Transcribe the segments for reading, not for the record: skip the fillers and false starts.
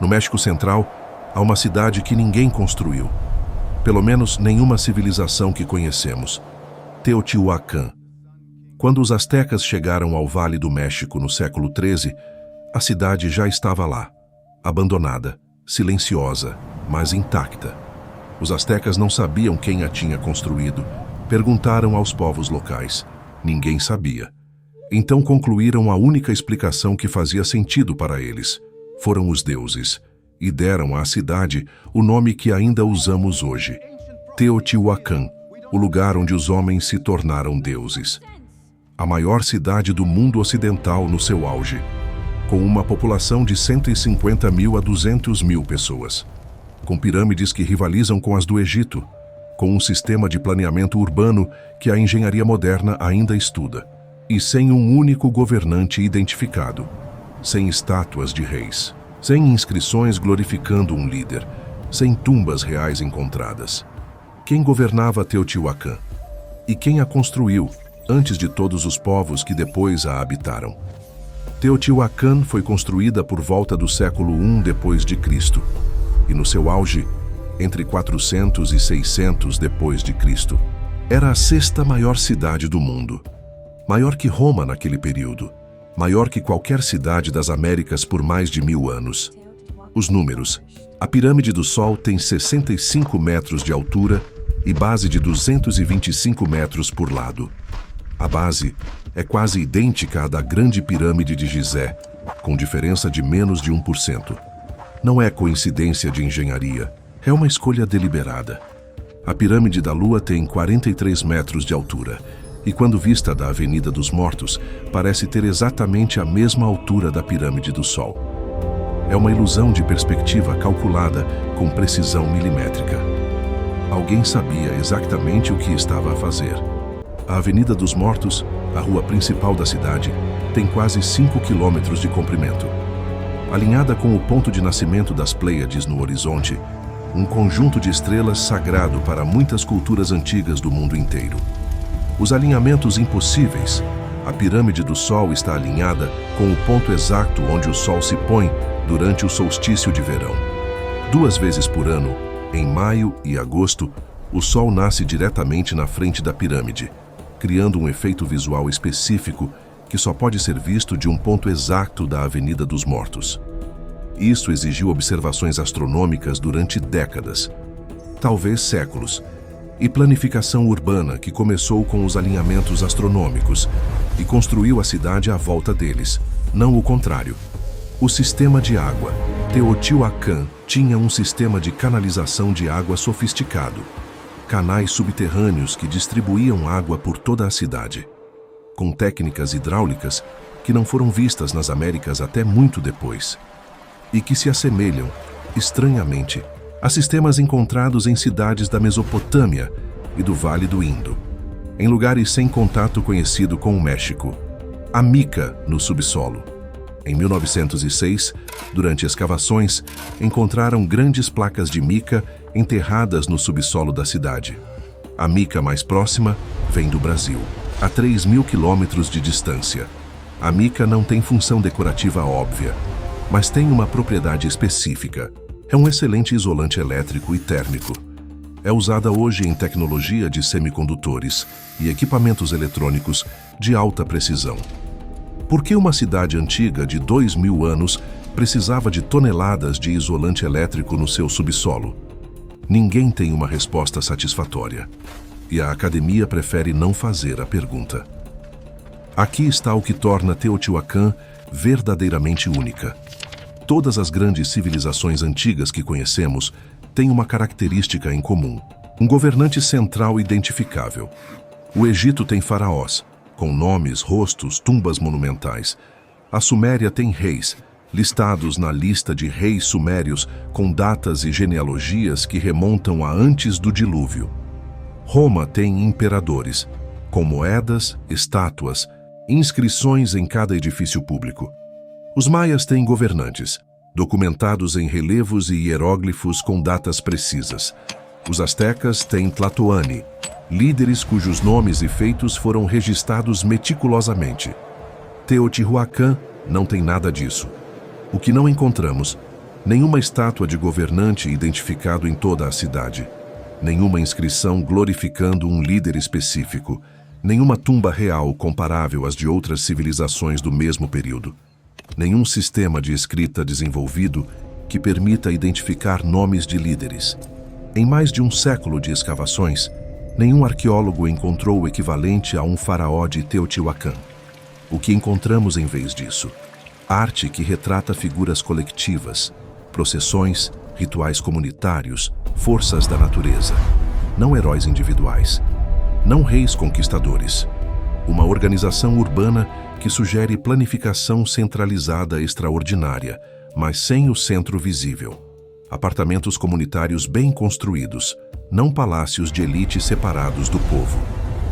No México Central, há uma cidade que ninguém construiu. Pelo menos nenhuma civilização que conhecemos. Teotihuacan. Quando os astecas chegaram ao Vale do México no século XIII, a cidade já estava lá, abandonada, silenciosa, mas intacta. Os astecas não sabiam quem a tinha construído. Perguntaram aos povos locais. Ninguém sabia. Então concluíram a única explicação que fazia sentido para eles. Foram os deuses, e deram à cidade o nome que ainda usamos hoje. Teotihuacan, o lugar onde os homens se tornaram deuses. A maior cidade do mundo ocidental no seu auge, com uma população de 150 mil a 200 mil pessoas, com pirâmides que rivalizam com as do Egito, com um sistema de planeamento urbano que a engenharia moderna ainda estuda, e sem um único governante identificado, sem estátuas de reis, sem inscrições glorificando um líder, sem tumbas reais encontradas. Quem governava Teotihuacan? E quem a construiu, antes de todos os povos que depois a habitaram? Teotihuacan foi construída por volta do século I depois de Cristo, e no seu auge, entre 400 e 600 depois de Cristo, era a sexta maior cidade do mundo. Maior que Roma naquele período, maior que qualquer cidade das Américas por mais de 1000 anos. Os números. A Pirâmide do Sol tem 65 metros de altura e base de 225 metros por lado. A base é quase idêntica à da Grande Pirâmide de Gizé, com diferença de menos de 1%. Não é coincidência de engenharia, é uma escolha deliberada. A Pirâmide da Lua tem 43 metros de altura, e quando vista da Avenida dos Mortos, parece ter exatamente a mesma altura da Pirâmide do Sol. É uma ilusão de perspectiva calculada com precisão milimétrica. Alguém sabia exatamente o que estava a fazer. A Avenida dos Mortos, a rua principal da cidade, tem quase 5 quilômetros de comprimento. Alinhada com o ponto de nascimento das Pleiades no horizonte, um conjunto de estrelas sagrado para muitas culturas antigas do mundo inteiro. Os alinhamentos impossíveis. A Pirâmide do Sol está alinhada com o ponto exato onde o Sol se põe durante o solstício de verão. 2 vezes por ano, em maio e agosto, o Sol nasce diretamente na frente da pirâmide, criando um efeito visual específico que só pode ser visto de um ponto exato da Avenida dos Mortos. Isso exigiu observações astronômicas durante décadas, talvez séculos, e planificação urbana que começou com os alinhamentos astronômicos e construiu a cidade à volta deles, não o contrário. O sistema de água. Teotihuacan tinha um sistema de canalização de água sofisticado, canais subterrâneos que distribuíam água por toda a cidade, com técnicas hidráulicas que não foram vistas nas Américas até muito depois, e que se assemelham, estranhamente, a sistemas encontrados em cidades da Mesopotâmia e do Vale do Indo, em lugares sem contato conhecido com o México. A mica no subsolo. Em 1906, durante escavações, encontraram grandes placas de mica enterradas no subsolo da cidade. A mica mais próxima vem do Brasil, a 3.000 quilômetros de distância. A mica não tem função decorativa óbvia, mas tem uma propriedade específica. É um excelente isolante elétrico e térmico. É usada hoje em tecnologia de semicondutores e equipamentos eletrônicos de alta precisão. Por que uma cidade antiga de 2.000 anos precisava de toneladas de isolante elétrico no seu subsolo? Ninguém tem uma resposta satisfatória, e a academia prefere não fazer a pergunta. Aqui está o que torna Teotihuacan verdadeiramente única. Todas as grandes civilizações antigas que conhecemos têm uma característica em comum: um governante central identificável. O Egito tem faraós, com nomes, rostos, tumbas monumentais. A Suméria tem reis, listados na lista de reis sumérios com datas e genealogias que remontam a antes do dilúvio. Roma tem imperadores, com moedas, estátuas, inscrições em cada edifício público. Os maias têm governantes, documentados em relevos e hieróglifos com datas precisas. Os astecas têm Tlatoani, líderes cujos nomes e feitos foram registrados meticulosamente. Teotihuacan não tem nada disso. O que não encontramos Nenhuma estátua de governante identificado em toda a cidade. Nenhuma inscrição glorificando um líder específico. Nenhuma tumba real comparável às de outras civilizações do mesmo período. Nenhum sistema de escrita desenvolvido que permita identificar nomes de líderes. Em mais de um século de escavações, nenhum arqueólogo encontrou o equivalente a um faraó de Teotihuacan. O que encontramos em vez disso? Arte que retrata figuras coletivas, processões, rituais comunitários, forças da natureza. Não heróis individuais. Não reis conquistadores. Uma organização urbana que sugere planificação centralizada extraordinária, mas sem o centro visível. Apartamentos comunitários bem construídos, não palácios de elite separados do povo.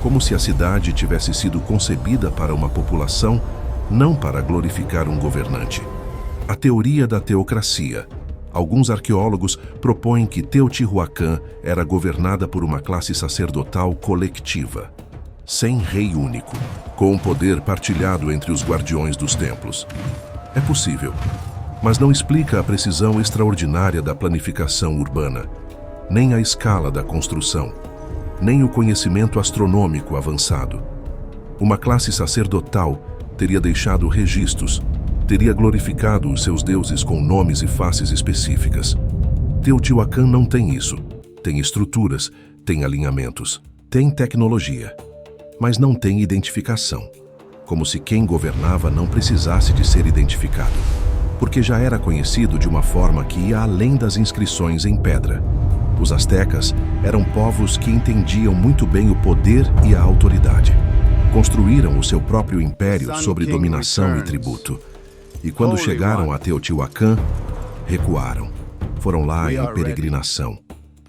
Como se a cidade tivesse sido concebida para uma população, não para glorificar um governante. A teoria da teocracia. Alguns arqueólogos propõem que Teotihuacan era governada por uma classe sacerdotal coletiva, sem rei único, com um poder partilhado entre os guardiões dos templos. É possível, mas não explica a precisão extraordinária da planificação urbana, nem a escala da construção, nem o conhecimento astronômico avançado. Uma classe sacerdotal teria deixado registros, teria glorificado os seus deuses com nomes e faces específicas. Teotihuacan não tem isso. Tem estruturas, tem alinhamentos, tem tecnologia, mas não tem identificação. Como se quem governava não precisasse de ser identificado, porque já era conhecido de uma forma que ia além das inscrições em pedra. Os astecas eram povos que entendiam muito bem o poder e a autoridade. Construíram o seu próprio império sobre dominação e tributo. E quando chegaram a Teotihuacan, recuaram. Foram lá em peregrinação,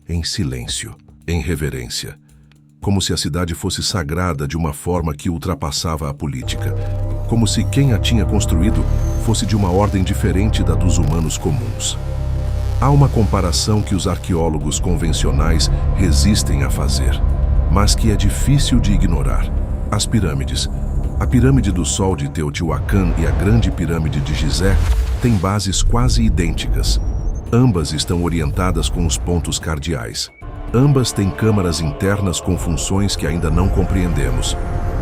em silêncio, em reverência. Como se a cidade fosse sagrada de uma forma que ultrapassava a política. Como se quem a tinha construído fosse de uma ordem diferente da dos humanos comuns. Há uma comparação que os arqueólogos convencionais resistem a fazer, mas que é difícil de ignorar. As pirâmides. A pirâmide do Sol de Teotihuacan e a grande pirâmide de Gizé têm bases quase idênticas. Ambas estão orientadas com os pontos cardeais. Ambas têm câmaras internas com funções que ainda não compreendemos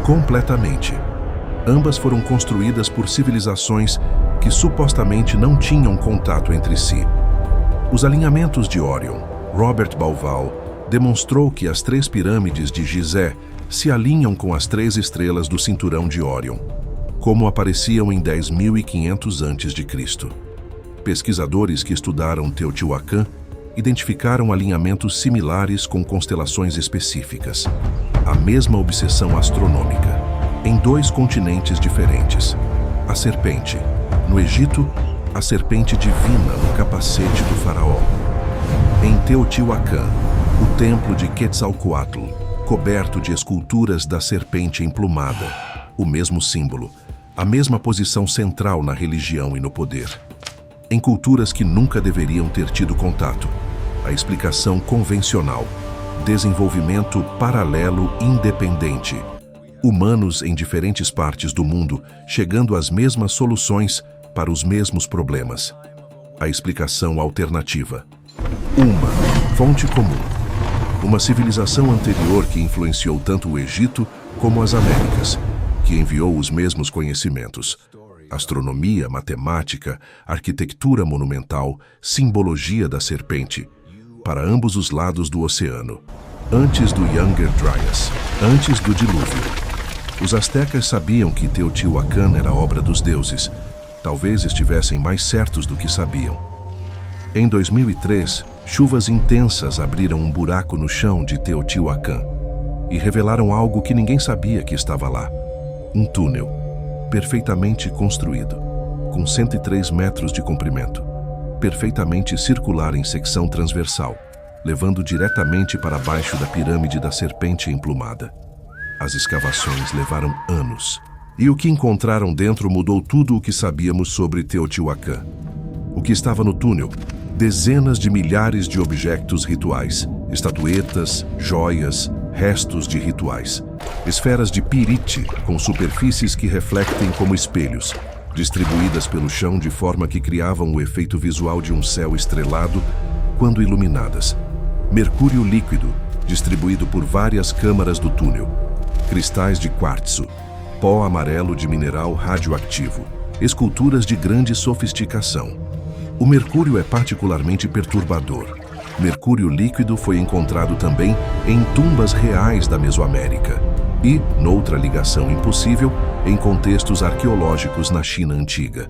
completamente. Ambas foram construídas por civilizações que supostamente não tinham contato entre si. Os alinhamentos de Orion. Robert Bauval demonstrou que as 3 pirâmides de Gizé se alinham com as 3 estrelas do cinturão de Orion, como apareciam em 10.500 a.C. Pesquisadores que estudaram Teotihuacan identificaram alinhamentos similares com constelações específicas. A mesma obsessão astronômica, em 2 continentes diferentes. A serpente. No Egito, a serpente divina no capacete do faraó. Em Teotihuacan, o templo de Quetzalcoatl, coberto de esculturas da serpente emplumada, o mesmo símbolo, a mesma posição central na religião e no poder. Em culturas que nunca deveriam ter tido contato, a explicação convencional, desenvolvimento paralelo independente, humanos em diferentes partes do mundo chegando às mesmas soluções para os mesmos problemas. A explicação alternativa. Uma fonte comum. Uma civilização anterior que influenciou tanto o Egito como as Américas, que enviou os mesmos conhecimentos. Astronomia, matemática, arquitetura monumental, simbologia da serpente, para ambos os lados do oceano. Antes do Younger Dryas, antes do dilúvio. Os astecas sabiam que Teotihuacan era obra dos deuses. Talvez estivessem mais certos do que sabiam. Em 2003, chuvas intensas abriram um buraco no chão de Teotihuacan e revelaram algo que ninguém sabia que estava lá. Um túnel, perfeitamente construído, com 103 metros de comprimento, perfeitamente circular em secção transversal, levando diretamente para baixo da pirâmide da serpente emplumada. As escavações levaram anos, e o que encontraram dentro mudou tudo o que sabíamos sobre Teotihuacan. O que estava no túnel? Dezenas de milhares de objetos rituais, estatuetas, joias, restos de rituais. Esferas de pirite com superfícies que refletem como espelhos. distribuídas pelo chão de forma que criavam o efeito visual de um céu estrelado quando iluminadas. Mercúrio líquido, distribuído por várias câmaras do túnel. Cristais de quartzo, pó amarelo de mineral radioativo, esculturas de grande sofisticação. O mercúrio é particularmente perturbador. Mercúrio líquido foi encontrado também em tumbas reais da Mesoamérica e, noutra ligação impossível, em contextos arqueológicos na China antiga.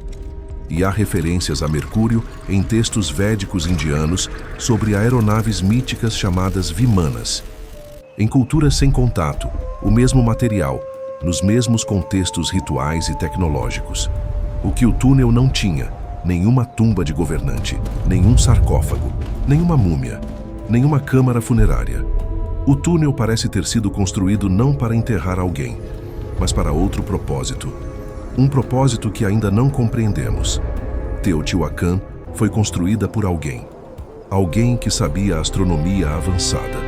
E há referências a Mercúrio em textos védicos indianos sobre aeronaves míticas chamadas Vimanas. Em culturas sem contato, o mesmo material, nos mesmos contextos rituais e tecnológicos. O que o túnel não tinha: nenhuma tumba de governante, nenhum sarcófago, nenhuma múmia, nenhuma câmara funerária. O túnel parece ter sido construído não para enterrar alguém, mas para outro propósito. Um propósito que ainda não compreendemos. Teotihuacan foi construída por alguém. Alguém que sabia a astronomia avançada,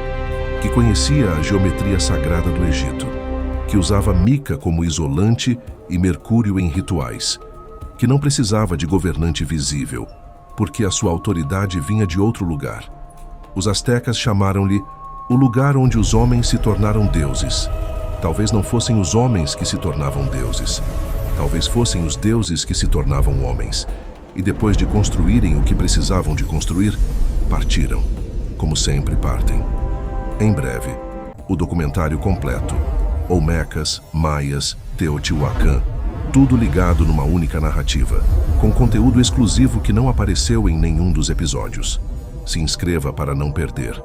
que conhecia a geometria sagrada do Egito, que usava mica como isolante e mercúrio em rituais, que não precisava de governante visível, porque a sua autoridade vinha de outro lugar. Os astecas chamaram-lhe o lugar onde os homens se tornaram deuses. Talvez não fossem os homens que se tornavam deuses. Talvez fossem os deuses que se tornavam homens. E depois de construírem o que precisavam de construir, partiram, como sempre partem. Em breve, o documentário completo. Olmecas, Maias, Teotihuacan, tudo ligado numa única narrativa, com conteúdo exclusivo que não apareceu em nenhum dos episódios. Se inscreva para não perder.